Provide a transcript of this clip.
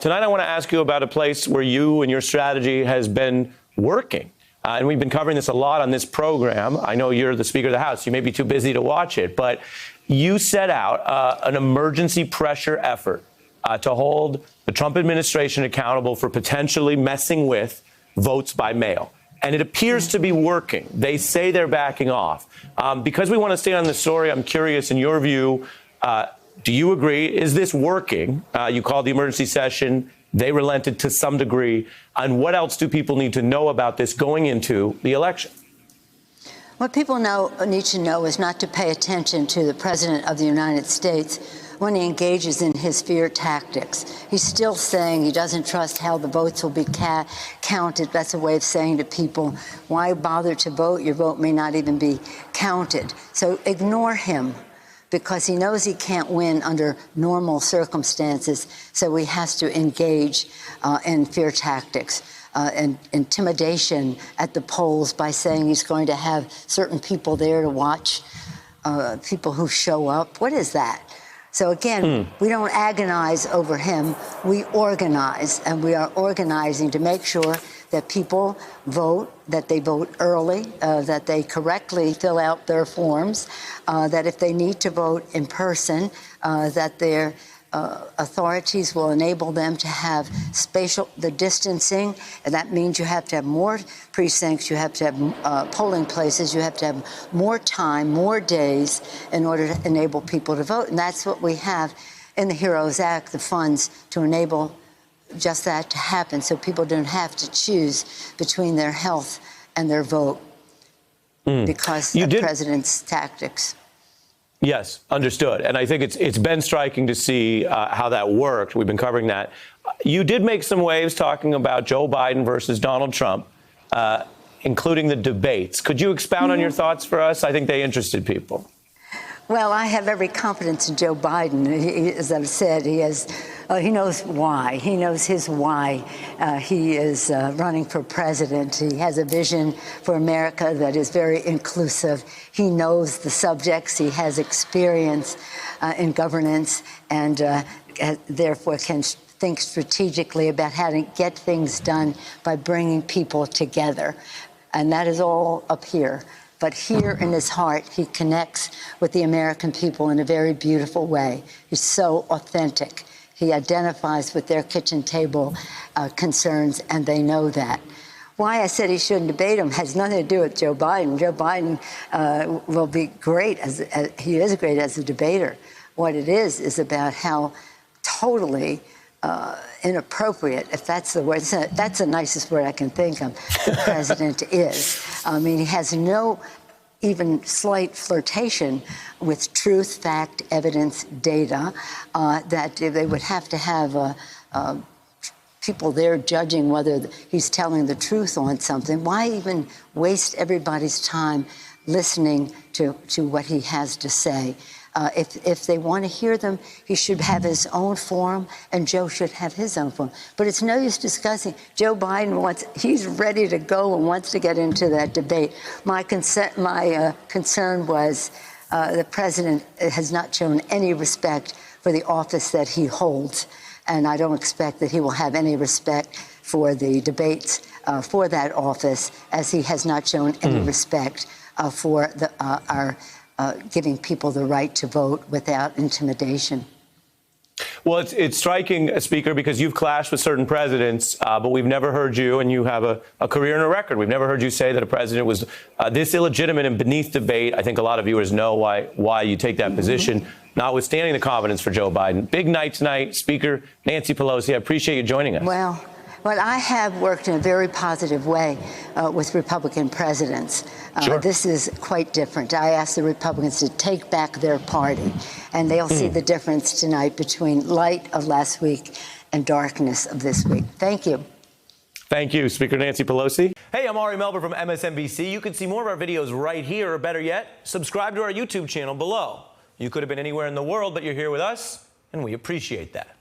Tonight, I want to ask you about a place where you and your strategy has been working. And we've been covering this a lot on this program. I know you're the Speaker of the House. You may be too busy to watch it, but you set out an emergency pressure effort to hold the Trump administration accountable for potentially messing with votes by mail. And it appears to be working. They say they're backing off. Because we want to stay on this story, I'm curious, in your view, do you agree? Is this working? You called the emergency session. They relented to some degree. And what else do people need to know about this going into the election? What people need to know is not to pay attention to the President of the United States when he engages in his fear tactics. He's still saying he doesn't trust how the votes will be counted. That's a way of saying to people, why bother to vote? Your vote may not even be counted. So ignore him, because he knows he can't win under normal circumstances, so he has to engage in fear tactics and intimidation at the polls by saying he's going to have certain people there to watch, people who show up. What is that? So again, we don't agonize over him, we organize, and we are organizing to make sure that people vote, that they vote early, that they correctly fill out their forms, that if they need to vote in person, that their authorities will enable them to have the distancing, and that means you have to have more precincts, you have to have polling places, you have to have more time, more days in order to enable people to vote. And that's what we have in the HEROES Act, the funds to enable just that to happen, so people don't have to choose between their health and their vote because of the president's tactics. Yes, understood. And I think it's been striking to see how that worked. We've been covering that. You did make some waves talking about Joe Biden versus Donald Trump, including the debates. Could you expound on your thoughts for us? I think they interested people. Well, I have every confidence in Joe Biden. As I've said, he knows why. He knows his why. He is running for president. He has a vision for America that is very inclusive. He knows the subjects. He has experience in governance and therefore can think strategically about how to get things done by bringing people together. And that is all up here. But here in his heart, he connects with the American people in a very beautiful way. He's so authentic. He identifies with their kitchen table concerns, and they know that. Why I said he shouldn't debate him has nothing to do with Joe Biden. Joe Biden will be great, he is great as a debater. What it is about how totally inappropriate, if that's the word, that's the nicest word I can think of, the president is. I mean, he has no even slight flirtation with truth, fact, evidence, data, that they would have to have people there judging whether he's telling the truth on something. Why even waste everybody's time listening to what he has to say? If they want to hear them, he should have his own forum, and Joe should have his own forum. But it's no use discussing. Joe Biden he's ready to go and wants to get into that debate. My concern was the president has not shown any respect for the office that he holds, and I don't expect that he will have any respect for the debates for that office, as he has not shown any respect for our giving people the right to vote without intimidation. Well, it's striking, Speaker, because you've clashed with certain presidents, but we've never heard you, and you have a career and a record. We've never heard you say that a president was this illegitimate and beneath debate. I think a lot of viewers know why you take that position, notwithstanding the confidence for Joe Biden. Big night tonight, Speaker Nancy Pelosi. I appreciate you joining us. Well, I have worked in a very positive way with Republican presidents. Sure. This is quite different. I asked the Republicans to take back their party, and they'll see the difference tonight between light of last week and darkness of this week. Thank you. Thank you, Speaker Nancy Pelosi. Hey, I'm Ari Melber from MSNBC. You can see more of our videos right here, or better yet, subscribe to our YouTube channel below. You could have been anywhere in the world, but you're here with us, and we appreciate that.